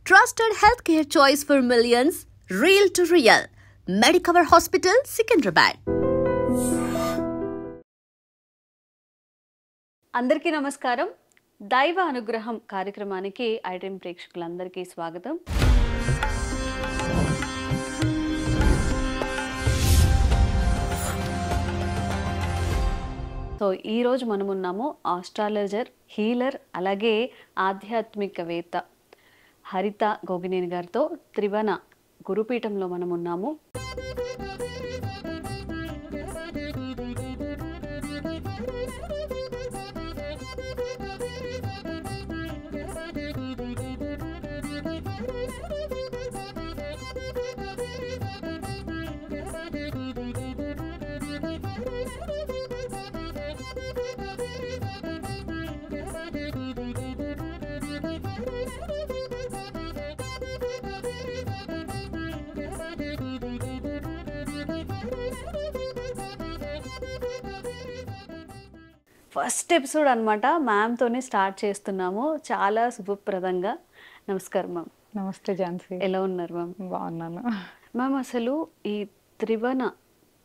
Trusted healthcare choice for millions, real to real. Medicover Hospital, Secunderabad. అందరికీ నమస్కారం. దైవ అనుగ్రహం కార్యక్రమానికి ఐడ్రీమ్ ప్రేక్షకులందరికీ స్వాగతం. సో ఈరోజు మనమున్నాము ఆస్ట్రాలజర్, హీలర్, అలాగే ఆధ్యాత్మికవేత్త హరిత గోగినేని గారితో త్రివణ గురుపీఠంలో మనమున్నాము. ఫస్ట్ ఎపిసోడ్ అనమాట, మ్యామ్తోనే స్టార్ట్ చేస్తున్నాము. చాలా శుభప్రదంగా. నమస్కారం మ్యామ్. నమస్తే ఝాన్సీ, ఎలా ఉన్నారు మ్యామ్? బాగున్నాను మ్యామ్, అసలు ఈ త్రివణ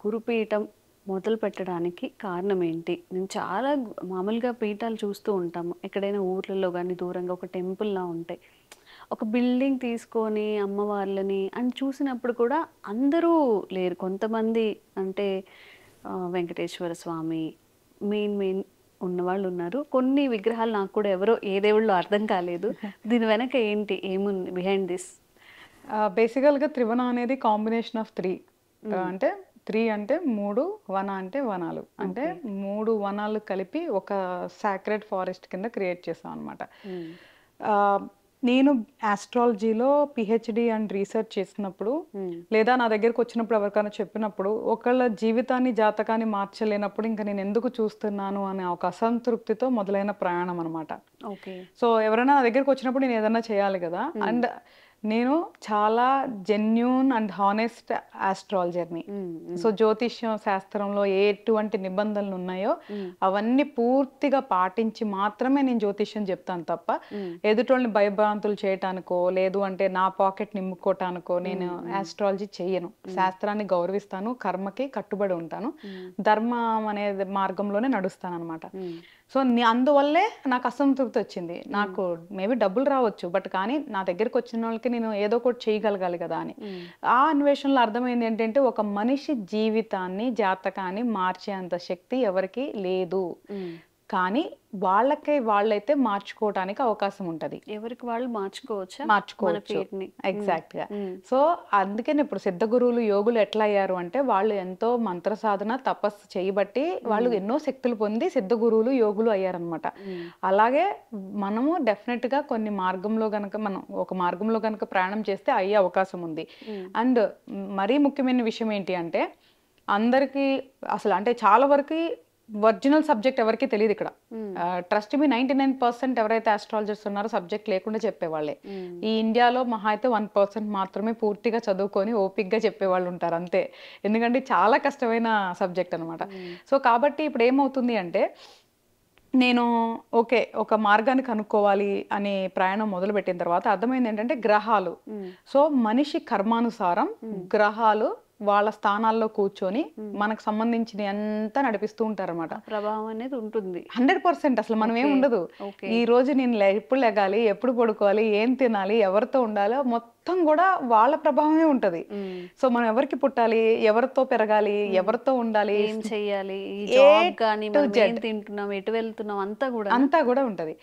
గురుపీఠం మొదలు పెట్టడానికి కారణం ఏంటి? నేను చాలా మామూలుగా పీఠాలు చూస్తూ ఉంటాము, ఎక్కడైనా ఊర్లలో కానీ దూరంగా ఒక టెంపుల్లా ఉంటాయి. ఒక బిల్డింగ్ తీసుకొని అమ్మవార్లని అని చూసినప్పుడు కూడా అందరూ లేరు. కొంతమంది అంటే వెంకటేశ్వర స్వామి మెయిన్ ఉన్నవాళ్ళు ఉన్నారు. కొన్ని విగ్రహాలు నాకు కూడా ఎవరో ఏ దేవుళ్ళు అర్థం కాలేదు. దీని వెనక ఏంటి, ఏముంది బిహైండ్ దిస్? బేసికల్గా త్రివణ అనేది కాంబినేషన్ ఆఫ్ త్రీ. అంటే త్రీ అంటే మూడు, వన అంటే వనాలు, అంటే మూడు వనాలు కలిపి ఒక సాక్రెడ్ ఫారెస్ట్ కింద క్రియేట్ చేసాం అనమాట. నేను ఆస్ట్రాలజీలో పిహెచ్డి అండ్ రీసెర్చ్ చేసినప్పుడు, లేదా నా దగ్గరకు వచ్చినప్పుడు ఎవరికైనా చెప్పినప్పుడు, ఒకళ్ళ జీవితాన్ని జాతకాన్ని మార్చలేనప్పుడు ఇంకా నేను ఎందుకు చూస్తున్నాను అనే ఒక అసంతృప్తితో మొదలైన ప్రయాణం అనమాట. సో ఎవరైనా నా దగ్గరకు వచ్చినప్పుడు నేను ఏదైనా చేయాలి కదా, అండ్ నేను చాలా జెన్యూన్ అండ్ హానెస్ట్ ఆస్ట్రాలజర్ని. సో జ్యోతిష్యం శాస్త్రంలో ఎటువంటి నిబంధనలు ఉన్నాయో అవన్నీ పూర్తిగా పాటించి మాత్రమే నేను జ్యోతిష్యం చెప్తాను తప్ప ఎదుటోళ్ళని భయభ్రాంతులు చేయటానికో లేదు అంటే నా పాకెట్ నింపుకోవటానికో నేను ఆస్ట్రాలజీ చెయ్యను. శాస్త్రాన్ని గౌరవిస్తాను, కర్మకి కట్టుబడి ఉంటాను, ధర్మం అనే మార్గంలోనే నడుస్తాను అనమాట. సో అందువల్లే నాకు అసంతృప్తి వచ్చింది. నాకు మేబీ డబ్బులు రావచ్చు, బట్ కానీ నా దగ్గరికి వచ్చిన వాళ్ళకి నేను ఏదో ఒకటి చేయగలగాలి కదా అని. ఆ అన్వేషణలో అర్థమైంది ఏంటంటే ఒక మనిషి జీవితాన్ని జాతకాన్ని మార్చేంత శక్తి ఎవరికి లేదు, కానీ వాళ్ళైతే మార్చుకోవడానికి అవకాశం ఉంటది. ఎవరికి వాళ్ళు మార్చుకోవచ్చు. ఎగ్జాక్ట్ గా. సో అందుకని ఇప్పుడు సిద్ధ గురువులు, యోగులు ఎట్లా అయ్యారు అంటే వాళ్ళు ఎంతో మంత్ర సాధన తపస్సు చేయబట్టి వాళ్ళు ఎన్నో శక్తులు పొంది సిద్ధ గురువులు, యోగులు అయ్యారనమాట. అలాగే మనము డెఫినెట్ గా కొన్ని మార్గంలో గనక మనం ఒక మార్గంలో గనక ప్రయాణం చేస్తే అయ్యే అవకాశం ఉంది. అండ్ మరీ ముఖ్యమైన విషయం ఏంటి అంటే అందరికి అసలు అంటే చాలా వరకు ఒరిజినల్ సబ్జెక్ట్ ఎవరికి తెలియదు ఇక్కడ. ట్రస్ట్ మీ 99% ఎవరైతే ఆస్ట్రాలజర్స్ ఉన్నారో సబ్జెక్ట్ లేకుండా చెప్పేవాళ్ళే. ఈ ఇండియాలో మహా అయితే 1% మాత్రమే పూర్తిగా చదువుకొని ఓపిక్గా చెప్పేవాళ్ళు ఉంటారు అంతే. ఎందుకంటే చాలా కష్టమైన సబ్జెక్ట్ అనమాట. సో కాబట్టి ఇప్పుడు ఏమవుతుంది అంటే నేను ఒక మార్గాన్ని కనుక్కోవాలి అనే ప్రయాణం మొదలుపెట్టిన తర్వాత అర్థమైంది ఏంటంటే గ్రహాలు, సో మనిషి కర్మానుసారం గ్రహాలు వాళ్ళ స్థానాల్లో కూర్చొని మనకు సంబంధించిన ఎంత నడిపిస్తూ ఉంటారు అనమాట. ప్రభావం అనేది ఉంటుంది 100%. అసలు మనం ఏం ఉండదు. ఈ రోజు నేను ఎప్పుడు లెగాలి, ఎప్పుడు పడుకోవాలి, ఏం తినాలి, ఎవరితో ఉండాలో మొత్తం కూడా వాళ్ళ ప్రభావమే ఉంటది. సో మనం ఎవరికి పుట్టాలి, ఎవరితో పెరగాలి, ఎవరితో ఉండాలి, ఏం చెయ్యాలి, తింటున్నాం, ఎటు వెళ్తున్నాం అంతా కూడా ఉంటది.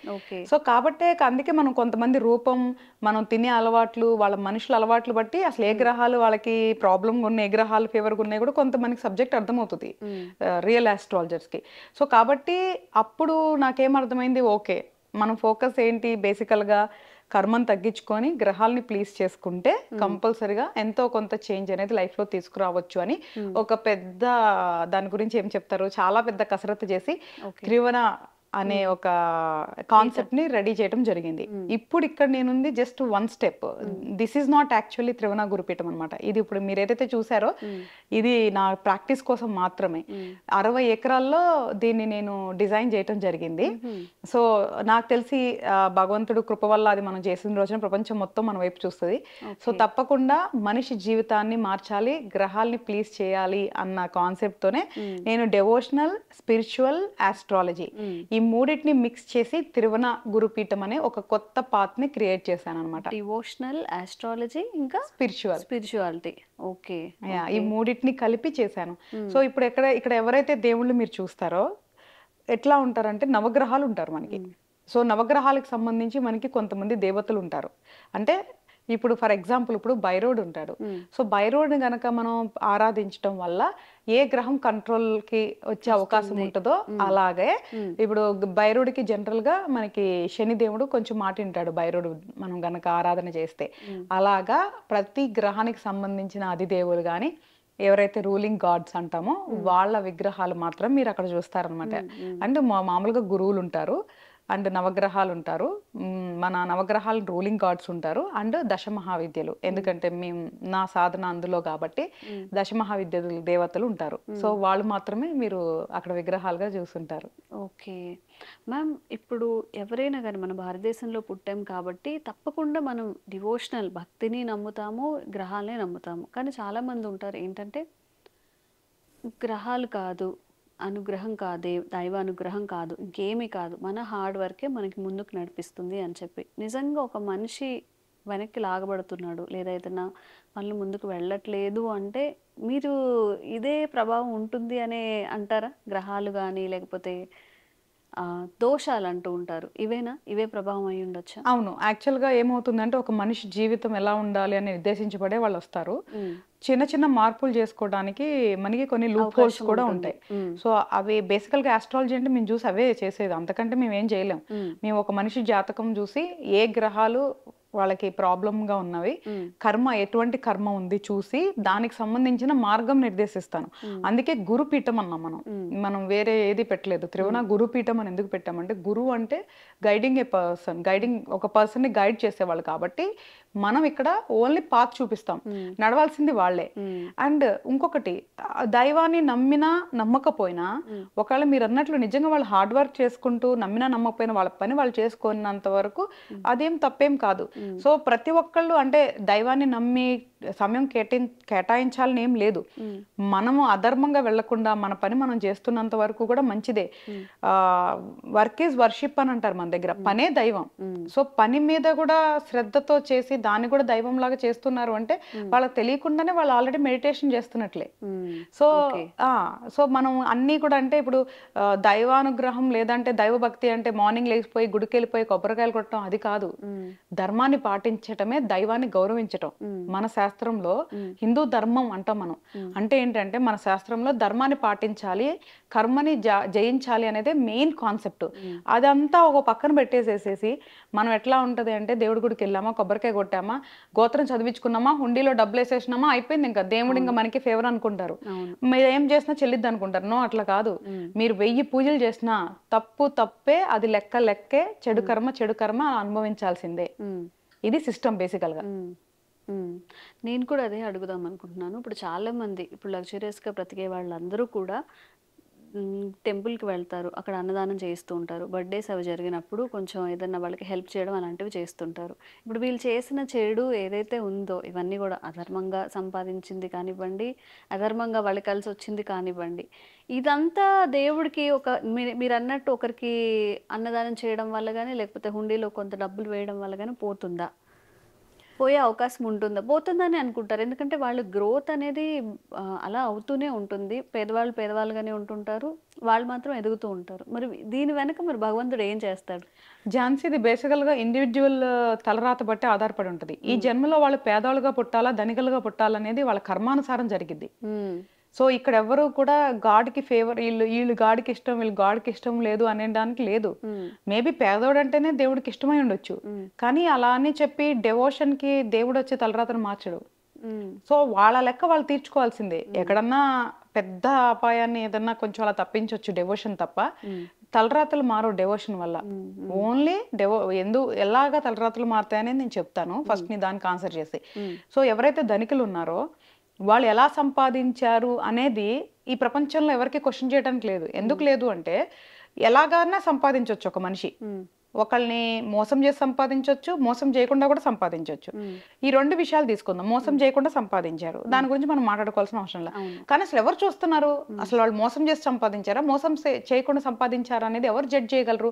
సో కాబట్టి అందుకే మనం కొంతమంది రూపం, మనం తినే అలవాట్లు, వాళ్ళ మనుషుల అలవాట్లు బట్టి అసలు ఏ గ్రహాలు వాళ్ళకి ప్రాబ్లం ఉన్నాయి, ఏ గ్రహాలు ఫేవర్గా ఉన్నాయి కూడా కొంతమందికి సబ్జెక్ట్ అర్థమవుతుంది రియల్ ఆస్ట్రాలజర్స్ కి. సో కాబట్టి అప్పుడు నాకేం అర్థమైంది, మనం ఫోకస్ ఏంటి, బేసికల్గా కర్మను తగ్గించుకొని గ్రహాలని ప్లీజ్ చేసుకుంటే కంపల్సరిగా ఎంతో కొంత చేంజ్ అనేది లైఫ్ లో తీసుకురావచ్చు అని ఒక పెద్ద దాని గురించి ఏం చెప్తారు, చాలా పెద్ద కసరత్తు చేసి త్రివణ అనే ఒక కాన్సెప్ట్ ని రెడీ చేయడం జరిగింది. ఇప్పుడు ఇక్కడ నేనుంది just 1 step. This is not actually త్రివణ గురుపీఠం అనమాట. ఇది ఇప్పుడు మీరు ఏదైతే చూసారో ఇది నా ప్రాక్టీస్ కోసం మాత్రమే. 60 ఎకరాల్లో దీన్ని నేను డిజైన్ చేయడం జరిగింది. సో నాకు తెలిసి భగవంతుడు కృప వల్ల అది మనం చేసిన రోజున ప్రపంచం మొత్తం మన వైపు చూస్తుంది. సో తప్పకుండా మనిషి జీవితాన్ని మార్చాలి, గ్రహాల్ని ప్లీజ్ చేయాలి అన్న కాన్సెప్ట్ తోనే నేను డెవోషనల్, స్పిరిచువల్, ఆస్ట్రాలజీ ఈ మూడింటిని మిక్స్ చేసి త్రివణ గురుపీఠం అనే ఒక కొత్త పాత్ ని క్రియేట్ చేశాను అనమాట. డివోషనల్, ఆస్ట్రాలజీ ఇంకా స్పిరిచువాలిటీ. ఓకే, ఈ మూడింటిని కలిపి చేశాను. సో ఇప్పుడు ఇక్కడ ఎవరైతే దేవుళ్ళు మీరు చూస్తారో ఎట్లా ఉంటారంటే నవగ్రహాలు ఉంటారు మనకి. సో నవగ్రహాలకు సంబంధించి మనకి కొంతమంది దేవతలు ఉంటారు. అంటే ఇప్పుడు ఫర్ ఎగ్జాంపుల్ ఇప్పుడు భైరవుడు ఉంటాడు. సో భైరవుడిని గనక మనం ఆరాధించడం వల్ల ఏ గ్రహం కంట్రోల్ కి వచ్చే అవకాశం ఉంటుందో అలాగే ఇప్పుడు భైరవుడికి జనరల్ గా మనకి శని దేవుడు కొంచెం మాట వింటాడు భైరవుడు మనం గనక ఆరాధన చేస్తే. అలాగా ప్రతి గ్రహానికి సంబంధించిన అధిదేవులు గాని ఎవరైతే రూలింగ్ గాడ్స్ అంటామో వాళ్ళ విగ్రహాలు మాత్రం మీరు అక్కడ చూస్తారనమాట. అంటే మామూలుగా గురువులు ఉంటారు అండ్ నవగ్రహాలు ఉంటారు. మన నవగ్రహాలు రూలింగ్ గాడ్స్ ఉంటారు అండ్ దశమహావిద్యలు. ఎందుకంటే నా సాధన అందులో కాబట్టి దశమహావిద్యలు దేవతలు ఉంటారు. సో వాళ్ళు మాత్రమే మీరు అక్కడ విగ్రహాలుగా చూస్తుంటారు. ఓకే మ్యామ్, ఇప్పుడు ఎవరైనా కానీ మన భారతదేశంలో పుట్టాం కాబట్టి తప్పకుండా మనం డివోషనల్ భక్తిని నమ్ముతాము, గ్రహాలనే నమ్ముతాము. కానీ చాలామంది ఉంటారు ఏంటంటే గ్రహాలు కాదు, అనుగ్రహం కాదే, దైవ అనుగ్రహం కాదు, ఇంకేమీ కాదు, మన హార్డ్ వర్కే మనకి ముందుకు నడిపిస్తుంది అని చెప్పి. నిజంగా ఒక మనిషి వెనక్కి లాగబడుతున్నాడు లేదా ఏదైనా పనులు ముందుకు వెళ్ళట్లేదు అంటే మీరు ఇదే ప్రభావం ఉంటుంది అనే అంటారా? గ్రహాలు కానీ లేకపోతే దోషాలు అంటూ ఉంటారు, ఇవే ప్రభావం అయి ఉండొచ్చా? అవును, యాక్చువల్గా ఏమవుతుందంటే ఒక మనిషి జీవితం ఎలా ఉండాలి అని నిర్దేశించబడే వాళ్ళు వస్తారు. చిన్న చిన్న మార్పులు చేసుకోవడానికి మనకి కొన్ని లూప్ హోల్స్ కూడా ఉంటాయి. సో అవి బేసికల్ గా ఆస్ట్రాలజీ అంటే మేము చూసి అవే చేసేది, అంతకంటే మేము ఏం చేయలేం. మేము ఒక మనిషి జాతకం చూసి ఏ గ్రహాలు వాళ్ళకి ప్రాబ్లమ్ గా ఉన్నవి, కర్మ ఎటువంటి కర్మ ఉంది చూసి దానికి సంబంధించిన మార్గం నిర్దేశిస్తాను. అందుకే గురుపీఠం అన్నాం మనం వేరే ఏది పెట్టలేదు. త్రివణ గురుపీఠం అని ఎందుకు పెట్టామంటే గురువు అంటే గైడింగ్ ఒక పర్సన్ ని గైడ్ చేసేవాళ్ళు కాబట్టి మనం ఇక్కడ ఓన్లీ పాత్ చూపిస్తాం, నడవాల్సింది వాళ్ళే. అండ్ ఇంకొకటి దైవాన్ని నమ్మినా నమ్మకపోయినా ఒకవేళ మీరు అన్నట్లు నిజంగా వాళ్ళు హార్డ్ వర్క్ చేసుకుంటూ నమ్మినా నమ్మకపోయినా వాళ్ళ పని వాళ్ళు చేసుకున్నంత వరకు అదేం తప్పేం కాదు. సో ప్రతి ఒక్కళ్ళు అంటే దైవాన్ని నమ్మి సమయం కేటాయించాలని ఏం లేదు. మనము అధర్మంగా వెళ్లకుండా మన పని మనం చేస్తున్నంత వరకు కూడా మంచిదే. వర్క్ ఈజ్ వర్షిప్ అని అంటారు మన దగ్గర, పనే దైవం. సో పని మీద కూడా శ్రద్ధతో చేసి దాన్ని కూడా దైవం లాగా చేస్తున్నారు అంటే వాళ్ళకి తెలియకుండానే వాళ్ళు ఆల్రెడీ మెడిటేషన్ చేస్తున్నట్లే. సో మనం అన్ని కూడా అంటే ఇప్పుడు దైవానుగ్రహం లేదంటే దైవ భక్తి అంటే మార్నింగ్ లేచిపోయి గుడికి వెళ్ళిపోయి కొబ్బరికాయలు కొట్టడం అది కాదు. ధర్మాన్ని పాటించటమే దైవాన్ని గౌరవించటం. మన శాస్త్రంలో హిందూ ధర్మం అంటాం మనం. అంటే ఏంటంటే మన శాస్త్రంలో ధర్మాన్ని పాటించాలి, కర్మని జయించాలి అనేది మెయిన్ కాన్సెప్ట్. అదంతా ఒక పక్కన పెట్టేసేసేసి మనం ఎట్లా ఉంటది అంటే దేవుడి గుడికి వెళ్ళామా, కొబ్బరికాయ కొట్టామా, గోత్రం చదివించుకున్నామా, హుండీలో డబ్బులు వేసేసినామా, అయిపోయింది. ఇంకా దేవుడు ఇంకా మనకి ఫేవర్ అనుకుంటారు. మీరు ఏం చేసినా చెల్లిద్ది అనుకుంటారు. నో, అట్లా కాదు. మీరు 1000 పూజలు చేసినా తప్పే, అది లెక్కే. చెడు కర్మ అనుభవించాల్సిందే. ఇది సిస్టమ్ బేసికల్ గా. నేను కూడా అదే అడుగుదాం అనుకుంటున్నాను. ఇప్పుడు చాలా మంది ఇప్పుడు లగ్జరియస్గా బ్రతికే వాళ్ళందరూ కూడా టెంపుల్కి వెళ్తారు, అక్కడ అన్నదానం చేస్తూ ఉంటారు. బర్త్డేస్ అవి జరిగినప్పుడు కొంచెం ఏదన్నా వాళ్ళకి హెల్ప్ చేయడం అలాంటివి చేస్తుంటారు. ఇప్పుడు వీళ్ళు చేసిన చెడు ఏదైతే ఉందో ఇవన్నీ కూడా అధర్మంగా సంపాదించింది కానివ్వండి, అధర్మంగా వాళ్ళకి కలిసి వచ్చింది కానివ్వండి, ఇదంతా దేవుడికి మీరు అన్నట్టు ఒకరికి అన్నదానం చేయడం వల్ల కానీ లేకపోతే హుండీలో కొంత డబ్బులు వేయడం వల్ల కానీ పోతుందా? పోయే అవకాశం ఉంటుందా? పోతుందని అనుకుంటారు. ఎందుకంటే వాళ్ళ గ్రోత్ అనేది అలా అవుతూనే ఉంటుంది. పేదవాళ్ళుగానే ఉంటుంటారు, వాళ్ళు మాత్రం ఎదుగుతూ ఉంటారు. మరి దీని వెనక మరి భగవంతుడు ఏం చేస్తాడు? ఝాన్సీ, ఇది బేసికల్ గా ఇండివిజువల్ తలరాత బట్టి ఆధారపడి ఉంటుంది. ఈ జన్మలో వాళ్ళు పేదవాళ్ళుగా పుట్టాలా, ధనికులుగా పుట్టాలనేది వాళ్ళ కర్మానుసారం జరిగింది. సో ఇక్కడ ఎవరు కూడా గాడ్కి ఫేవర్, వీళ్ళు గాడికి ఇష్టం, వీళ్ళు గాడికి ఇష్టం లేదు అనేదానికి లేదు. మేబీ పేదోడు అంటేనే దేవుడికి ఇష్టమై ఉండొచ్చు, కానీ అలా అని చెప్పి డెవోషన్ కి దేవుడు వచ్చి తలరాతను మార్చడు. సో వాళ్ళ లెక్క వాళ్ళు తీర్చుకోవాల్సిందే. ఎక్కడన్నా పెద్ద అపాయాన్ని ఏదన్నా కొంచెం అలా తప్పించవచ్చు డెవోషన్ తప్ప, తలరాతలు మారవు డెవోషన్ వల్ల. ఓన్లీ ఎలాగా తలరాతలు మారుతాయని నేను చెప్తాను ఫస్ట్ నీ దానికి ఆన్సర్ చేసి. సో ఎవరైతే ధనికులు ఉన్నారో వాళ్ళు ఎలా సంపాదించారు అనేది ఈ ప్రపంచంలో ఎవరికి క్వశ్చన్ చేయడానికి లేదు. ఎందుకు లేదు అంటే ఎలాగైనా సంపాదించవచ్చు ఒక మనిషి. ఒకళ్ళని మోసం చేసి సంపాదించవచ్చు, మోసం చేయకుండా కూడా సంపాదించవచ్చు. ఈ రెండు విషయాలు తీసుకుందాం. మోసం చేయకుండా సంపాదించారు, దాని గురించి మనం మాట్లాడుకోవాల్సిన అవసరం లేదు. కానీ అసలు ఎవరు చూస్తున్నారు, అసలు వాళ్ళు మోసం చేసి సంపాదించారా మోసం చేయకుండా సంపాదించారా అనేది ఎవరు జడ్జ్ చేయగలరు?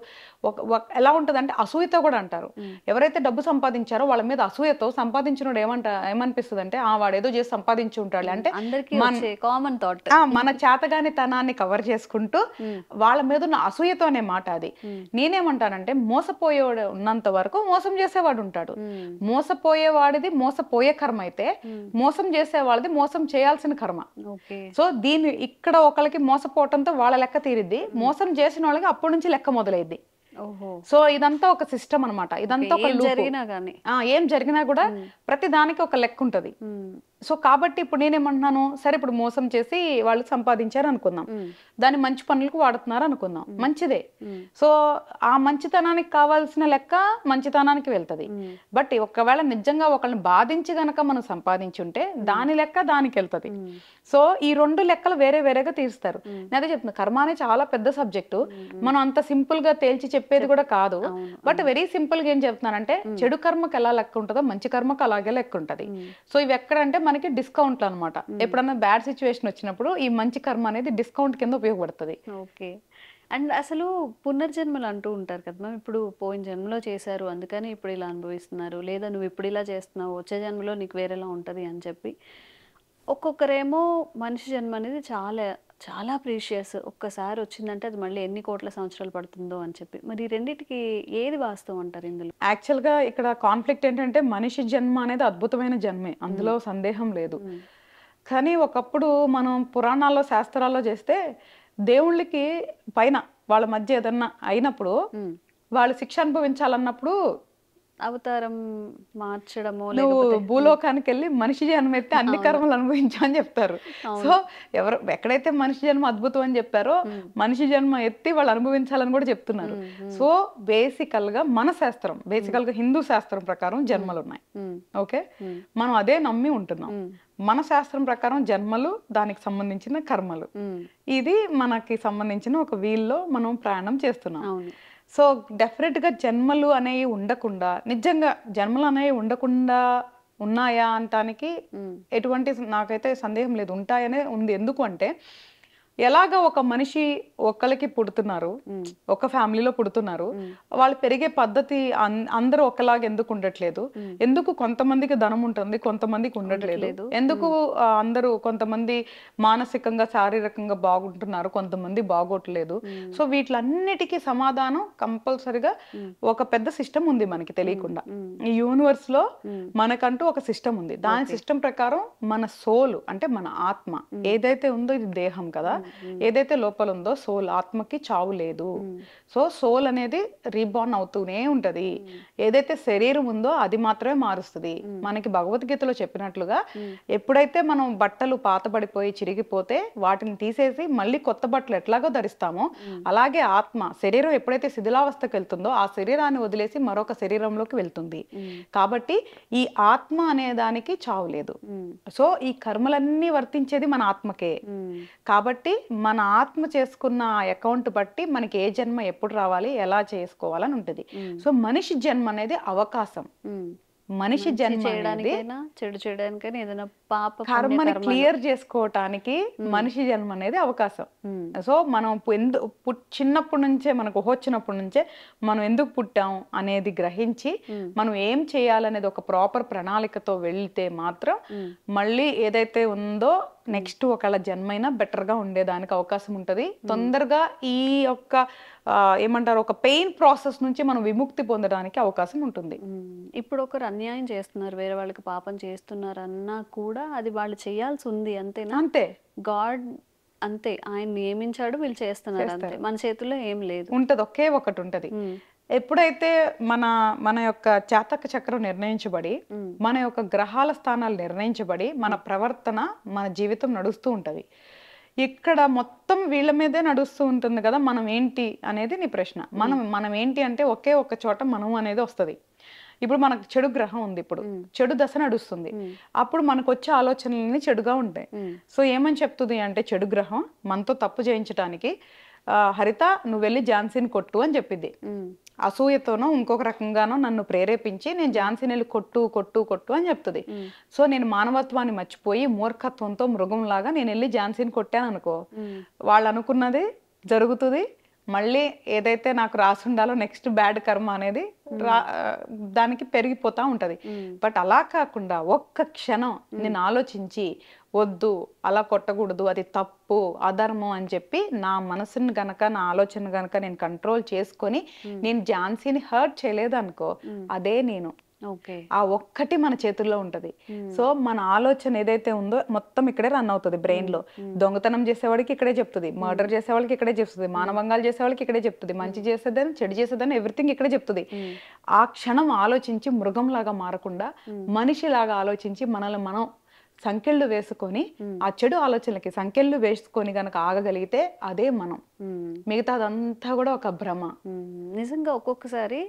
ఎలా ఉంటుంది అంటే అసూయతో కూడా అంటారు. ఎవరైతే డబ్బు సంపాదించారో వాళ్ళ మీద అసూయతో సంపాదించినోడు ఏమనిపిస్తుంది అంటే వాడేదో చేసి సంపాదించి ఉంటాడు అంటే కామన్ థాట్, మన చేతగాని తనాన్ని కవర్ చేసుకుంటూ వాళ్ళ మీద ఉన్న అసూయతో అనే మాట అది. నేనేమంటానంటే మోసపోయేవాడు ఉన్నంత వరకు మోసం చేసేవాడు ఉంటాడు. మోసపోయేవాడిది మోసపోయే కర్మ అయితే మోసం చేసేవాడిది మోసం చేయాల్సిన కర్మ. సో దీన్ని ఇక్కడ ఒకరికి మోసపోవటంతో వాళ్ళ లెక్క తీరిద్ది, మోసం చేసిన వాళ్ళకి అప్పటి నుంచి లెక్క మొదలైద్ది. సో ఇదంతా ఒక సిస్టమ్ అనమాట. ఇదంతా ఒక ఏం జరిగినా కూడా ప్రతి దానికి ఒక లెక్క ఉంటది. సో కాబట్టి ఇప్పుడు నేనేమంటున్నాను, సరే ఇప్పుడు మోసం చేసి వాళ్ళు సంపాదించారు అనుకుందాం, దాన్ని మంచి పనులకు వాడుతున్నారు అనుకుందాం, మంచిదే. సో ఆ మంచితనానికి కావాల్సిన లెక్క మంచితనానికి వెళ్తది. బట్ ఒకవేళ నిజంగా ఒకళ్ళని బాధించి గనక మనం సంపాదించి ఉంటే దాని లెక్క దానికి వెళ్తది. సో ఈ రెండు లెక్కలు వేరే వేరేగా తీరుస్తారు. నేను అదే చెప్తున్నా, కర్మ అనేది చాలా పెద్ద సబ్జెక్టు, మనం అంత సింపుల్ గా తేల్చి చెప్పేది కూడా కాదు. బట్ వెరీ సింపుల్ గా ఏం చెప్తున్నానంటే చెడు కర్మకు ఎలా లెక్క ఉంటుందో మంచి కర్మకు అలాగే లెక్క ఉంటది. సో ఇవి ఎక్కడంటే మనకి డిస్కౌంట్లు అనమాట. ఎప్పుడన్నా బ్యాడ్ సిచ్యువేషన్ వచ్చినప్పుడు ఈ మంచి కర్మ అనేది డిస్కౌంట్ కింద ఉపయోగపడుతుంది. ఓకే. అండ్ అసలు పునర్జన్మలు అంటూ ఉంటారు కదా మ్యామ్, ఇప్పుడు పోయిన జన్మలో చేశారు అందుకని ఇప్పుడు ఇలా అనుభవిస్తున్నారు, లేదా నువ్వు ఇప్పుడు ఇలా చేస్తున్నావు వచ్చే జన్మలో నీకు వేరేలా ఉంటుంది అని చెప్పి. ఒక్కొక్కరేమో మనిషి జన్మ అనేది చాలా చాలా ప్రీషియస్, ఒక్కసారి వచ్చిందంటే అది మళ్ళీ ఎన్ని కోట్ల సంవత్సరాలు పడుతుందో అని చెప్పి. మరి రెండింటికి ఏది వాస్తవం అంటారు ఇందులో? యాక్చువల్గా ఇక్కడ కాన్ఫ్లిక్ట్ ఏంటంటే మనిషి జన్మ అనేది అద్భుతమైన జన్మే, అందులో సందేహం లేదు. కానీ ఒకప్పుడు మనం పురాణాల్లో శాస్త్రాల్లో చేస్తే దేవుళ్ళకి పైన వాళ్ళ మధ్య ఏదన్నా అయినప్పుడు వాళ్ళు శిక్ష అనుభవించాలన్నప్పుడు అవతారం మార్చడము, భూలోకానికి వెళ్ళి మనిషి జన్మ ఎత్తే అన్ని కర్మలు అనుభవించా అని చెప్తారు. సో ఎక్కడైతే మనిషి జన్మ అద్భుతం అని చెప్పారో మనిషి జన్మ ఎత్తి వాళ్ళు అనుభవించాలని కూడా చెప్తున్నారు. సో బేసికల్ గా మన శాస్త్రం, బేసికల్ గా హిందూ శాస్త్రం ప్రకారం జన్మలు ఉన్నాయి. ఓకే, మనం అదే నమ్మి ఉంటున్నాం. మన శాస్త్రం ప్రకారం జన్మలు, దానికి సంబంధించిన కర్మలు, ఇది మనకి సంబంధించిన ఒక వీల్లో మనం ప్రయాణం చేస్తున్నాం. సో డెఫినెట్గా జన్మలు అనేవి ఉండకుండా, నిజంగా జన్మలు అనేవి ఉండకుండా ఉన్నాయా అంటానికి ఎటువంటి నాకైతే సందేహం లేదు, ఉంటాయనే ఉంది. ఎందుకు అంటే ఎలాగ ఒక మనిషి ఒక్కరికి పుడుతున్నారు, ఒక ఫ్యామిలీలో పుడుతున్నారు, వాళ్ళు పెరిగే పద్ధతి అందరూ ఒకలాగా ఎందుకు ఉండట్లేదు? ఎందుకు కొంతమందికి ధనం ఉంటుంది కొంతమందికి ఉండట్లేదు? ఎందుకు అందరూ కొంతమంది మానసికంగా శారీరకంగా బాగుంటున్నారు కొంతమంది బాగోట్లేదు? సో వీటిలన్నిటికీ సమాధానం కంపల్సరిగా ఒక పెద్ద సిస్టమ్ ఉంది మనకి తెలియకుండా. ఈ యూనివర్స్ లో మనకంటూ ఒక సిస్టమ్ ఉంది. దాని సిస్టమ్ ప్రకారం మన సోల్ అంటే మన ఆత్మ ఏదైతే ఉందో, ఇది దేహం కదా, ఏదైతే లోపల ఉందో సోల్, ఆత్మకి చావు లేదు. సో సోల్ అనేది రీబార్న్ అవుతూనే ఉంటది. ఏదైతే శరీరం ఉందో అది మాత్రమే మారుస్తుంది. మనకి భగవద్గీతలో చెప్పినట్లుగా ఎప్పుడైతే మనం బట్టలు పాతబడిపోయి చిరిగిపోతే వాటిని తీసేసి మళ్ళీ కొత్త బట్టలు ఎట్లాగో ధరిస్తామో, అలాగే ఆత్మ శరీరం ఎప్పుడైతే శిథిలావస్థకు వెళ్తుందో ఆ శరీరాన్ని వదిలేసి మరొక శరీరంలోకి వెళ్తుంది. కాబట్టి ఈ ఆత్మ అనే దానికి చావు లేదు. సో ఈ కర్మలన్నీ వర్తించేది మన ఆత్మకే. కాబట్టి మన ఆత్మ చేసుకున్న అకౌంట్ బట్టి మనకి ఏ జన్మ ఎప్పుడు రావాలి, ఎలా చేసుకోవాలని ఉంటుంది. సో మనిషి జన్మ అనేది అవకాశం. మనిషి జన్మ చెడు చేయడానికైనా ఏదైనా పాప కర్మని క్లియర్ చేసుకోవటానికి మనిషి జన్మ అనేది అవకాశం. సో మనం చిన్నప్పటి నుంచే మనకు వచ్చినప్పటి నుంచే మనం ఎందుకు పుట్టాం అనేది గ్రహించి మనం ఏం చేయాలనేది ఒక ప్రాపర్ ప్రణాళికతో వెళ్తే మాత్రం మళ్ళీ ఏదైతే ఉందో నెక్స్ట్ ఒకళ్ళ జన్మైనా బెటర్ గా ఉండేదానికి అవకాశం ఉంటది. తొందరగా ఈ యొక్క ఏమంటారు ఒక పెయిన్ ప్రాసెస్ నుంచి మనం విముక్తి పొందడానికి అవకాశం ఉంటుంది. ఇప్పుడు ఒకరు అన్యాయం చేస్తున్నారు, వేరే వాళ్ళకి పాపం చేస్తున్నారు అన్నా కూడా అది వాళ్ళు చేయాల్సి ఉంది అంతేనా? అంతే, గాడ్ అంతే, ఆయన నియమించాడు, వీళ్ళు చేస్తున్నారు అంతే, మన చేతుల్లో ఏం లేదు. ఉంటది, ఒకే ఒకటి ఉంటది. ఎప్పుడైతే మన యొక్క జాతక చక్రం నిర్ణయించబడి, మన యొక్క గ్రహాల స్థానాలు నిర్ణయించబడి, మన ప్రవర్తన, మన జీవితం నడుస్తూ ఉంటది. ఇక్కడ మొత్తం వీళ్ళ మీదే నడుస్తూ ఉంటుంది కదా, మనం ఏంటి అనేది నీ ప్రశ్న. మనం ఏంటి అంటే ఒకే ఒక చోట మనం అనేది వస్తుంది. ఇప్పుడు మనకు చెడు గ్రహం ఉంది, ఇప్పుడు చెడు దశ నడుస్తుంది, అప్పుడు మనకు వచ్చే ఆలోచనలన్నీ చెడుగా ఉంటాయి. సో ఏమని చెప్తుంది అంటే చెడు గ్రహం మనతో తప్పు చేయించడానికి హరిత నువ్వు వెళ్ళి ఝాన్సీని కొట్టు అని చెప్పింది. అసూయతోనో ఇంకొక రకంగానో నన్ను ప్రేరేపించి నేను ఝాన్సీని వెళ్ళి కొట్టు కొట్టు కొట్టు అని చెప్తుంది. సో నేను మానవత్వాన్ని మర్చిపోయి మూర్ఖత్వంతో మృగంలాగా నేను వెళ్ళి ఝాన్సీని కొట్టాను అనుకో, వాళ్ళు అనుకున్నది జరుగుతుంది. మళ్ళీ ఏదైతే నాకు రాసి ఉండాలో నెక్స్ట్ బ్యాడ్ కర్మ అనేది దానికి పెరిగిపోతా ఉంటది. బట్ అలా కాకుండా ఒక్క క్షణం నేను ఆలోచించి వద్దు అలా కొట్టకూడదు, అది తప్పు అధర్మం అని చెప్పి నా మనసుని గనక నా ఆలోచన గనక నేను కంట్రోల్ చేసుకొని నేను ఝాన్సీని హర్ట్ చేయలేదు అనుకో, అదే నేను. ఆ ఒక్కటి మన చేతుల్లో ఉంటది. సో మన ఆలోచన ఏదైతే ఉందో మొత్తం ఇక్కడే రన్ అవుతుంది బ్రెయిన్ లో. దొంగతనం చేసేవాడికి ఇక్కడే చెప్తుంది, మర్డర్ చేసేవాళ్ళకి ఇక్కడే చెప్తుంది, మానవంగాలు చేసేవాళ్ళకి ఇక్కడే చెప్తుంది, మంచి చేసేదని చెడు చేసేదని ఎవ్రీథింగ్ ఇక్కడే చెప్తుంది. ఆ క్షణం ఆలోచించి మృగంలాగా మారకుండా మనిషిలాగా ఆలోచించి మనల్ని మనం సంకెళ్ళు వేసుకొని ఆ చెడు ఆలోచనలకి సంకెళ్ళు వేసుకొని గనక ఆగగలిగితే అదే మనం. మిగతాదంతా కూడా ఒక భ్రమ. నిజంగా ఒక్కొక్కసారి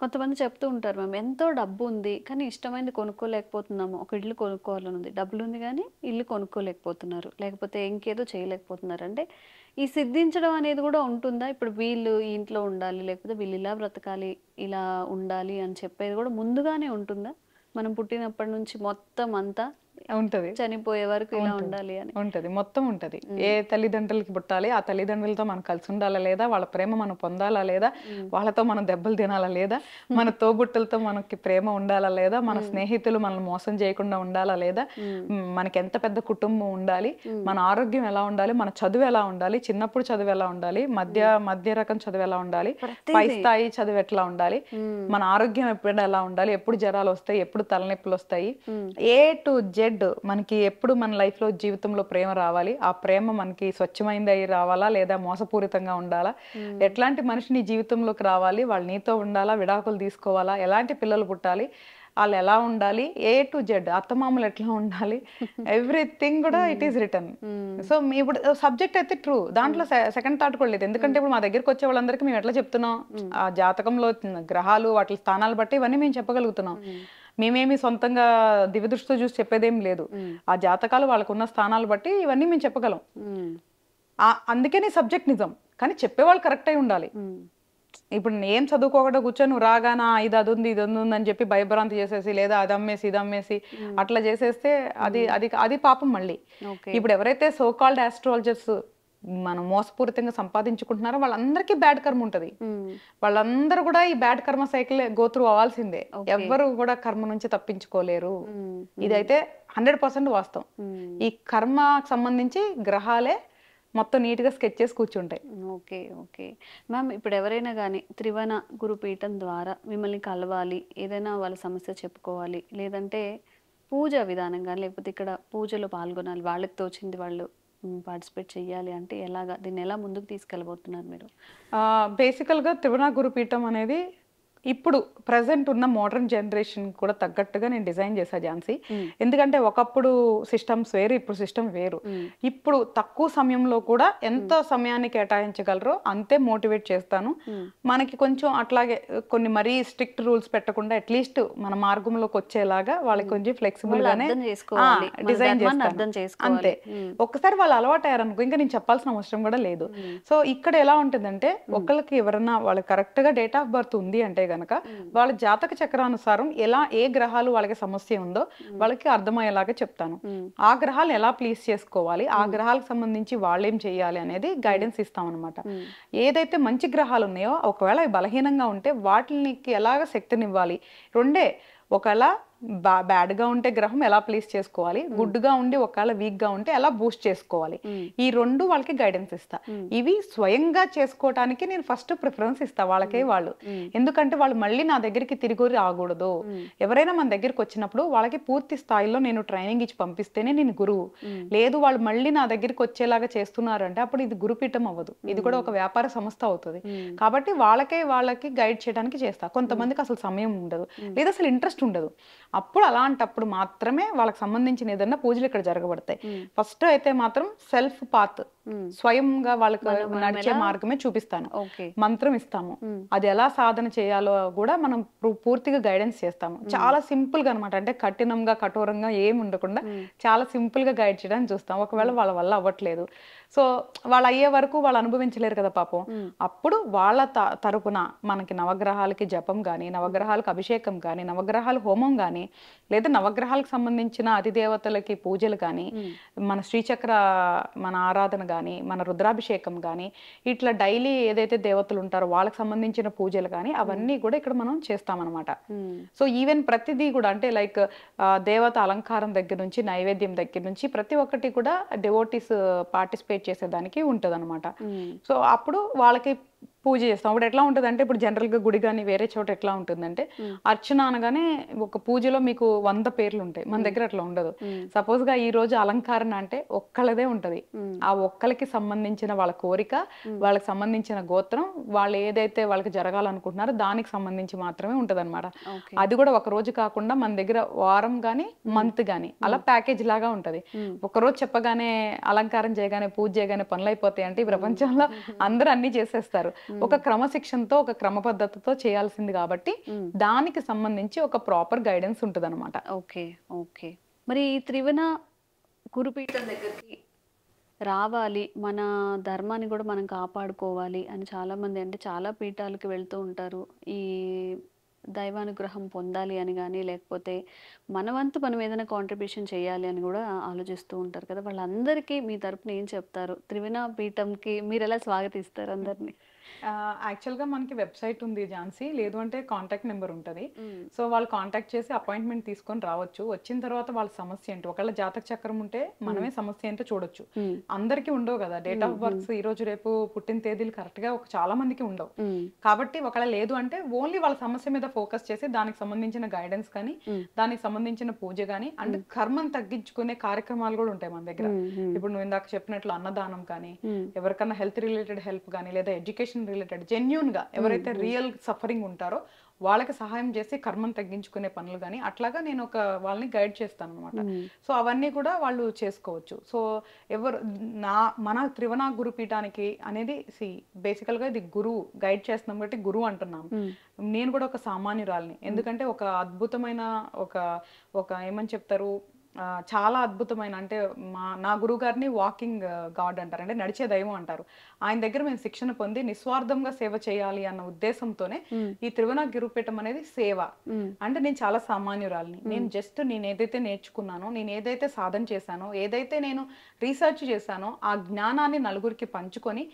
కొంతమంది చెప్తూ ఉంటారు, మేము ఎంతో డబ్బు ఉంది కానీ ఇష్టమైనది కొనుక్కోలేకపోతున్నాము. ఒక ఇల్లు కొనుక్కోవాలని ఉంది, డబ్బులు ఉంది కానీ ఇల్లు కొనుక్కోలేకపోతున్నారు, లేకపోతే ఇంకేదో చేయలేకపోతున్నారు. అంటే ఈ సిద్ధించడం అనేది కూడా ఉంటుందా? ఇప్పుడు వీళ్ళు ఈ ఇంట్లో ఉండాలి, లేకపోతే వీళ్ళు ఇలా బ్రతకాలి, ఇలా ఉండాలి అని చెప్పేది కూడా ముందుగానే ఉంటుందా? మనం పుట్టినప్పటి నుంచి మొత్తం అంతా ఉంటది, చనిపోయే వరకు ఇలా ఉండాలి అని ఉంటది, మొత్తం ఉంటది. ఏ తల్లిదండ్రులకి పుట్టాలి, ఆ తల్లిదండ్రులతో మనం కలిసి ఉండాలా లేదా, వాళ్ళ ప్రేమ మనం పొందాలా లేదా, వాళ్ళతో మనం దెబ్బలు తినాలా లేదా, మన తోబుట్టులతో మనకి ప్రేమ ఉండాలా లేదా, మన స్నేహితులు మనల్ని మోసం చేయకుండా ఉండాలా లేదా, మనకి ఎంత పెద్ద కుటుంబం ఉండాలి, మన ఆరోగ్యం ఎలా ఉండాలి, మన చదువు ఎలా ఉండాలి, చిన్నప్పుడు చదువు ఎలా ఉండాలి, మధ్య రకం చదువు ఎలా ఉండాలి, పై స్థాయి చదువు ఎట్లా ఉండాలి, మన ఆరోగ్యం ఎప్పుడు ఎలా ఉండాలి, ఎప్పుడు జ్వరాలు వస్తాయి, ఎప్పుడు తలనొప్పులు వస్తాయి, ఏ టు జెడ్ మనకి ఎప్పుడు మన లైఫ్ లో జీవితంలో ప్రేమ రావాలి, ఆ ప్రేమ మనకి స్వచ్ఛమైంది అయి రావాలా లేదా మోసపూరితంగా ఉండాలా, ఎట్లాంటి మనిషి నీ జీవితంలోకి రావాలి, వాళ్ళు నీతో ఉండాలా, విడాకులు తీసుకోవాలా, ఎలాంటి పిల్లలు పుట్టాలి, వాళ్ళు ఎలా ఉండాలి, ఏ టు జెడ్ అత్తమామలు ఎట్లా ఉండాలి, ఎవ్రీథింగ్ కూడా ఇట్ ఈస్ రిటర్న్. సో ఇప్పుడు సబ్జెక్ట్ అయితే ట్రూ, దాంట్లో సెకండ్ థాట్ కూడా లేదు. ఎందుకంటే ఇప్పుడు మా దగ్గరికి వచ్చే వాళ్ళందరికీ మేము ఎట్లా చెప్తున్నాం, ఆ జాతకంలో గ్రహాలు వాటి స్థానాలు బట్టి ఇవన్నీ మేము చెప్పగలుగుతున్నాం. మేమేమి సొంతంగా దివ్య దృష్టితో చూసి చెప్పేదేం లేదు, ఆ జాతకాలు వాళ్ళకున్న స్థానాలు బట్టి ఇవన్నీ మేము చెప్పగలం. అందుకే నీ సబ్జెక్ట్ నిజం, కానీ చెప్పేవాళ్ళు కరెక్ట్ అయి ఉండాలి. ఇప్పుడు ఏం చదువుకోకుండా కూర్చొని నువ్వు రాగానా ఇది అది ఉంది ఇది ఉంది అని చెప్పి భయభ్రాంతి చేసేసి లేదా అది అమ్మేసి ఇది అమ్మేసి అట్లా చేసేస్తే అది అది అది పాపం. మళ్ళీ ఇప్పుడు ఎవరైతే సో కాల్డ్ ఆస్ట్రాలజర్స్ మనం మోసపూరితంగా సంపాదించుకుంటున్నారో వాళ్ళందరికీ బ్యాడ్ కర్మ ఉంటది. వాళ్ళందరూ కూడా ఈ బ్యాడ్ కర్మ సైకిల్ గోత్రు అవ్వాల్సిందే, ఎవ్వరు కూడా కర్మ నుంచి తప్పించుకోలేరు. ఇదైతే 100% వాస్తవం. ఈ కర్మకు సంబంధించి గ్రహాలే మొత్తం నీట్ గా స్కెచ్ చేసి కూర్చుంటాయి. ఓకే ఓకే మ్యామ్, ఇప్పుడు ఎవరైనా కానీ త్రివణ గురుపీఠం ద్వారా మిమ్మల్ని కలవాలి, ఏదైనా వాళ్ళ సమస్య చెప్పుకోవాలి, లేదంటే పూజ విధానం కానీ లేకపోతే ఇక్కడ పూజలో పాల్గొనాలి, వాళ్ళకి తోచింది వాళ్ళు పార్టిసిపేట్ చెయ్యాలి అంటే ఎలాగా, దీన్ని ఎలా ముందుకు తీసుకెళ్ళబోతున్నారు మీరు? బేసికల్గా త్రివణ గురుపీఠం అనేది ఇప్పుడు ప్రజెంట్ ఉన్న మోడర్న్ జనరేషన్ కూడా తగ్గట్టుగా నేను డిజైన్ చేశా ఝాన్సీ. ఎందుకంటే ఒకప్పుడు సిస్టమ్స్ వేరు, ఇప్పుడు సిస్టమ్ వేరు. ఇప్పుడు తక్కువ సమయంలో కూడా ఎంత సమయాన్ని కేటాయించగలరో అంతే మోటివేట్ చేస్తాను. మనకి కొంచెం అట్లాగే కొన్ని మరీ స్ట్రిక్ట్ రూల్స్ పెట్టకుండా అట్లీస్ట్ మన మార్గంలోకి వచ్చేలాగా వాళ్ళకి కొంచెం ఫ్లెక్సిబుల్ గానే డిజైన్ చేస్తాను అంతే. ఒక్కసారి వాళ్ళు అలవాటు అయ్యారనుకో ఇంకా నేను చెప్పాల్సిన అవసరం కూడా లేదు. సో ఇక్కడ ఎలా ఉంటుందంటే ఒకళ్ళకి ఎవరన్నా వాళ్ళకి కరెక్ట్ గా డేట్ ఆఫ్ బర్త్ ఉంది అంటే గనక వాళ్ళ జాతక చక్రానుసారం ఏ గ్రహాలు వాళ్ళకి సమస్య ఉందో వాళ్ళకి అర్థమయ్యేలాగా చెప్తాను. ఆ గ్రహాలు ఎలా ప్లీజ్ చేసుకోవాలి, ఆ గ్రహాలకు సంబంధించి వాళ్ళేం చేయాలి అనేది గైడెన్స్ ఇస్తాం అనమాట. ఏదైతే మంచి గ్రహాలు ఉన్నాయో ఒకవేళ బలహీనంగా ఉంటే వాటిని ఎలాగ శక్తినివ్వాలి, రెండే ఒకవేళ బ్యాడ్ గా ఉంటే గ్రహం ఎలా ప్లేస్ చేసుకోవాలి, గుడ్ గా ఉండి ఒకవేళ వీక్ గా ఉంటే ఎలా బూస్ట్ చేసుకోవాలి, ఈ రెండు వాళ్ళకి గైడెన్స్ ఇస్తా. ఇవి స్వయంగా చేసుకోవటానికి నేను ఫస్ట్ ప్రిఫరెన్స్ ఇస్తా వాళ్ళకే వాళ్ళు. ఎందుకంటే వాళ్ళు మళ్ళీ నా దగ్గరికి తిరిగి రాకూడదు. ఎవరైనా మన దగ్గరికి వచ్చినప్పుడు వాళ్ళకి పూర్తి స్థాయిలో నేను ట్రైనింగ్ ఇచ్చి పంపిస్తేనే నేను గురువు. లేదు వాళ్ళు మళ్ళీ నా దగ్గరికి వచ్చేలాగా చేస్తున్నారంటే అప్పుడు ఇది గురుపీఠం అవ్వదు, ఇది కూడా ఒక వ్యాపార సంస్థ అవుతుంది. కాబట్టి వాళ్ళకి గైడ్ చేయడానికి చేస్తా. కొంతమందికి అసలు సమయం ఉండదు లేదా అసలు ఇంట్రెస్ట్ ఉండదు. అప్పుడు అలాంటప్పుడు మాత్రమే వాళ్ళకి సంబంధించిన ఏదైనా పూజలు ఇక్కడ జరగబడతాయి. ఫస్ట్ అయితే మాత్రం సెల్ఫ్ పాత్, స్వయంగా వాళ్ళకి నడిచే మార్గమే చూపిస్తాను, మంత్రం ఇస్తాము, అది ఎలా సాధన చేయాలో కూడా మనం పూర్తిగా గైడెన్స్ చేస్తాము. చాలా సింపుల్ గా అనమాట, అంటే కఠినంగా కఠోరంగా ఏమి ఉండకుండా చాలా సింపుల్ గా గైడ్ చేయడానికి చూస్తాం. ఒకవేళ వాళ్ళ వల్ల అవ్వట్లేదు, సో వాళ్ళు అయ్యే వరకు వాళ్ళు అనుభవించలేరు కదా పాపం, అప్పుడు వాళ్ళ తరపున మనకి నవగ్రహాలకి జపం కానీ, నవగ్రహాలకు అభిషేకం కానీ, నవగ్రహాల హోమం కానీ, లేదా నవగ్రహాలకు సంబంధించిన అధిదేవతలకి పూజలు కానీ, మన శ్రీచక్ర మన ఆరాధన కానీ, మన రుద్రాభిషేకం కానీ, ఇట్లా డైలీ ఏదైతే దేవతలు ఉంటారో వాళ్ళకి సంబంధించిన పూజలు కానీ అవన్నీ కూడా ఇక్కడ మనం చేస్తామన్నమాట. సో ఈవెన్ ప్రతిదీ కూడా అంటే లైక్ దేవత అలంకారం దగ్గర నుంచి నైవేద్యం దగ్గర నుంచి ప్రతి ఒక్కటి కూడా డివోటీస్ పార్టిసిపేట్ చేసేదానికి ఉంటది అనమాట. సో అప్పుడు వాళ్ళకి పూజ చేస్తాం. అప్పుడు ఎట్లా ఉంటుంది అంటే, ఇప్పుడు జనరల్ గా గుడి కానీ వేరే చోట ఎట్లా ఉంటుందంటే, అర్చన అనగానే ఒక పూజలో మీకు 100 పేర్లు ఉంటాయి, మన దగ్గర అట్లా ఉండదు. సపోజ్ గా ఈ రోజు అలంకరణ అంటే ఒక్కళ్ళదే ఉంటది, ఆ ఒక్కరికి సంబంధించిన వాళ్ళ కోరిక, వాళ్ళకి సంబంధించిన గోత్రం, వాళ్ళు ఏదైతే వాళ్ళకి జరగాలనుకుంటున్నారో దానికి సంబంధించి మాత్రమే ఉంటది అనమాట. అది కూడా ఒక రోజు కాకుండా మన దగ్గర వారం గానీ మంత్ గానీ అలా ప్యాకేజ్ లాగా ఉంటది. ఒక రోజు చెప్పగానే అలంకారం చేయగానే పూజ చేయగానే పనులు అయిపోతాయి అంటే ఈ ప్రపంచంలో అందరూ అన్ని చేసేస్తారు. ఒక క్రమశిక్షణతో ఒక క్రమ పద్ధతితో చేయాల్సింది కాబట్టి దానికి సంబంధించి ఒక ప్రాపర్ గైడెన్స్ ఉంటుంది అనమాట. Okay okay. మరి ఈ త్రివణ గురుపీఠం దగ్గరికి రావాలి, మన ధర్మాన్ని కూడా మనం కాపాడుకోవాలి అని చాలా మంది, అంటే చాలా పీఠాలకు వెళ్తూ ఉంటారు ఈ దైవానుగ్రహం పొందాలి అని కానీ, లేకపోతే మన వంతు మనం ఏదైనా కాంట్రిబ్యూషన్ చేయాలి అని కూడా ఆలోచిస్తూ ఉంటారు కదా. వాళ్ళందరికీ మీ తరపున ఏం చెప్తారు? త్రివణ పీఠంకి మీరు ఎలా స్వాగతిస్తారు అందరినీ? యాక్చువల్గా మనకి వెబ్సైట్ ఉంది ఝాన్సీ, లేదు అంటే కాంటాక్ట్ నెంబర్ ఉంటుంది. సో వాళ్ళు కాంటాక్ట్ చేసి అపాయింట్మెంట్ తీసుకొని రావచ్చు. వచ్చిన తర్వాత వాళ్ళ సమస్య ఏంటో, ఒకవేళ జాతక చక్రం ఉంటే మనమే సమస్య ఏంటో చూడొచ్చు. అందరికీ ఉండవు కదా డేట్ ఆఫ్ బర్త్, ఈ రోజు రేపు పుట్టిన తేదీలు కరెక్ట్ గా చాలా మందికి ఉండవు. కాబట్టి ఒకవేళ లేదు అంటే ఓన్లీ వాళ్ళ సమస్య మీద ఫోకస్ చేసి దానికి సంబంధించిన గైడెన్స్ కానీ, దానికి సంబంధించిన పూజ కానీ, అండ్ కర్మను తగ్గించుకునే కార్యక్రమాలు కూడా ఉంటాయి మన దగ్గర. ఇప్పుడు నువ్వు ఇందాక చెప్పినట్లు అన్నదానం కానీ, ఎవరికన్నా హెల్త్ రిలేటెడ్ హెల్ప్ కానీ, లేదా ఎడ్యుకేషన్ రిలేటెడ్ జెన్యూన్ గా ఎవరైతే రియల్ సఫరింగ్ ఉంటారో వాళ్ళకి సహాయం చేసి కర్మను తగ్గించుకునే పనులు కానీ అట్లాగా నేను ఒక వాళ్ళని గైడ్ చేస్తాను అనమాట. సో అవన్నీ కూడా వాళ్ళు చేసుకోవచ్చు. సో ఎవరు మన త్రివణ గురుపీఠానికి అనేది బేసికల్ గా ఇది గురువు గైడ్ చేస్తున్నాం కాబట్టి గురువు అంటున్నాము. నేను కూడా ఒక సామాన్యురాలిని, ఎందుకంటే ఒక అద్భుతమైన ఒక ఏమని చెప్తారు, చాలా అద్భుతమైన, అంటే నా గురువు గారిని వాకింగ్ గాడ్ అంటారు, అంటే నడిచే దైవం అంటారు. ఆయన దగ్గర మేము శిక్షణ పొంది నిస్వార్థంగా సేవ చేయాలి అన్న ఉద్దేశంతోనే ఈ త్రివణ గురుపీఠం అనేది సేవ. అంటే నేను చాలా సామాన్యురాలిని, నేను ఏదైతే నేర్చుకున్నానో, నేను ఏదైతే సాధన చేశానో, ఏదైతే నేను రీసెర్చ్ చేశానో ఆ జ్ఞానాన్ని నలుగురికి పంచుకొని,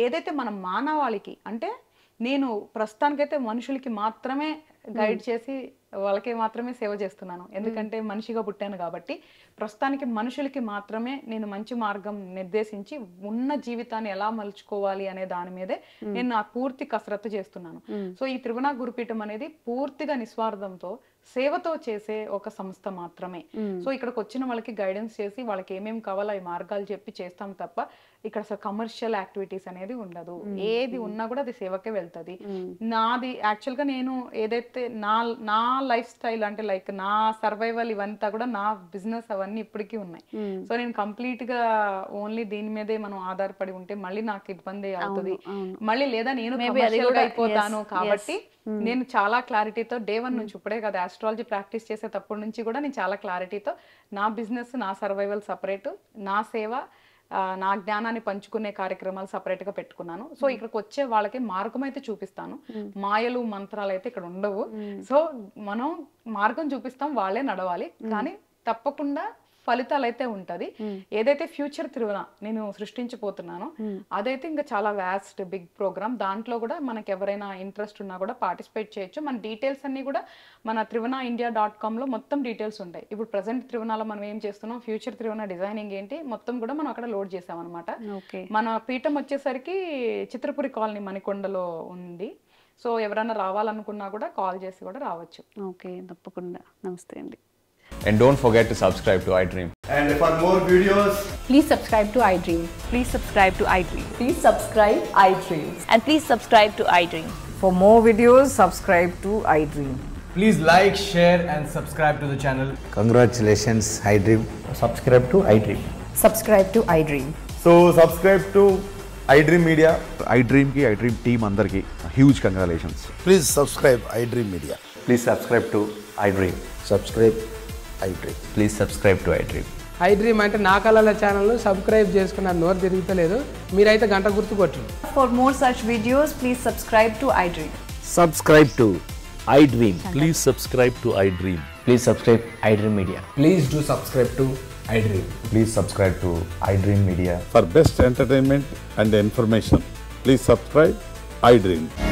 ఏదైతే మన మానవాళికి, అంటే నేను ప్రస్తుతానికైతే మనుషులకి మాత్రమే గైడ్ చేసి వాళ్ళకి మాత్రమే సేవ చేస్తున్నాను, ఎందుకంటే మనిషిగా పుట్టాను కాబట్టి ప్రస్తుతానికి మనుషులకి మాత్రమే నేను మంచి మార్గం నిర్దేశించి ఉన్న జీవితాన్ని ఎలా మలుచుకోవాలి అనే దాని మీదే నేను నా పూర్తి కసరత్తు చేస్తున్నాను. సో ఈ త్రివణ గురుపీఠం అనేది పూర్తిగా నిస్వార్థంతో సేవతో చేసే ఒక సంస్థ మాత్రమే. సో ఇక్కడికి వచ్చిన వాళ్ళకి గైడెన్స్ చేసి వాళ్ళకి ఏమేమి కావాలో ఈ మార్గాలు చెప్పి చేస్తాం తప్ప ఇక్కడ అసలు కమర్షియల్ యాక్టివిటీస్ అనేది ఉండదు. ఏది ఉన్నా కూడా అది సేవకే వెళ్తుంది. నాది యాక్చువల్ గా నేను ఏదైతే నా లైఫ్ స్టైల్, అంటే లైక్ నా సర్వైవల్ ఇవంతా కూడా నా బిజినెస్ అవన్నీ ఇప్పటికీ ఉన్నాయి. సో నేను కంప్లీట్ గా ఓన్లీ దీని మీదే మనం ఆధారపడి ఉంటే మళ్ళీ నాకు ఇబ్బంది అవుతుంది, మళ్ళీ లేదా నేను అయిపోతాను. కాబట్టి నేను చాలా క్లారిటీతో డే 1 నుంచి, ఇప్పుడే కదా ఆస్ట్రాలజీ ప్రాక్టీస్ చేసేటప్పటి నుంచి కూడా నేను చాలా క్లారిటీతో నా బిజినెస్, నా సర్వైవల్ సపరేట్, నా సేవ, నా జ్ఞానాన్ని పంచుకునే కార్యక్రమాలు సపరేట్ గా పెట్టుకున్నాను. సో ఇక్కడికి వచ్చే వాళ్ళకి మార్గం అయితే చూపిస్తాను, మాయలు మంత్రాలు అయితే ఇక్కడ ఉండవు. సో మనం మార్గం చూపిస్తాం, వాళ్ళే నడవాలి, కానీ తప్పకుండా ఫలితాలు అయితే ఉంటది. ఏదైతే ఫ్యూచర్ త్రివణ నేను సృష్టించబోతున్నానో అదైతే ఇంకా చాలా వాస్ట్ బిగ్ ప్రోగ్రామ్. దాంట్లో కూడా మనకి ఎవరైనా ఇంట్రెస్ట్ ఉన్నా కూడా పార్టిసిపేట్ చేయొచ్చు. మన డీటెయిల్స్ అన్ని కూడా మన trivannaindia.com లో మొత్తం డీటెయిల్స్ ఉంటాయి. ఇప్పుడు ప్రెసెంట్ త్రివణలో మనం ఏం చేస్తున్నాం, ఫ్యూచర్ త్రివణ డిజైనింగ్ ఏంటి మొత్తం కూడా మనం అక్కడ లోడ్ చేసాం అనమాట. మన పీఠం వచ్చేసరికి చిత్రపురి కాలనీ మణికొండలో ఉంది. సో ఎవరైనా రావాలనుకున్నా కూడా కాల్ చేసి కూడా రావచ్చు. ఓకే, తప్పకుండా. నమస్తే అండి. And don't forget to subscribe to iDream. And for more videos, please subscribe to iDream. Please subscribe to iDream. Please subscribe iDream. And please subscribe to iDream. For more videos, subscribe to iDream. Please like, share, and subscribe to the channel. Congratulations, iDream. Subscribe to iDream. Subscribe to iDream. So subscribe to iDream Media. iDream ki iDream team andarki huge congratulations. Please subscribe iDream Media. Please subscribe to iDream. Subscribe iDream. Please subscribe to iDream. iDream అంటే నా కళల ఛానల్ను subscribe చేసుకున్న నోరు తిరుగుతలేదు మీరైతే గంట గుర్తు కొట్టండి. For more such videos, please subscribe to iDream. Subscribe to iDream. Please subscribe to iDream. Please subscribe iDream Media. Please do subscribe to iDream. Please subscribe to iDream Media. For best entertainment and information, please subscribe iDream.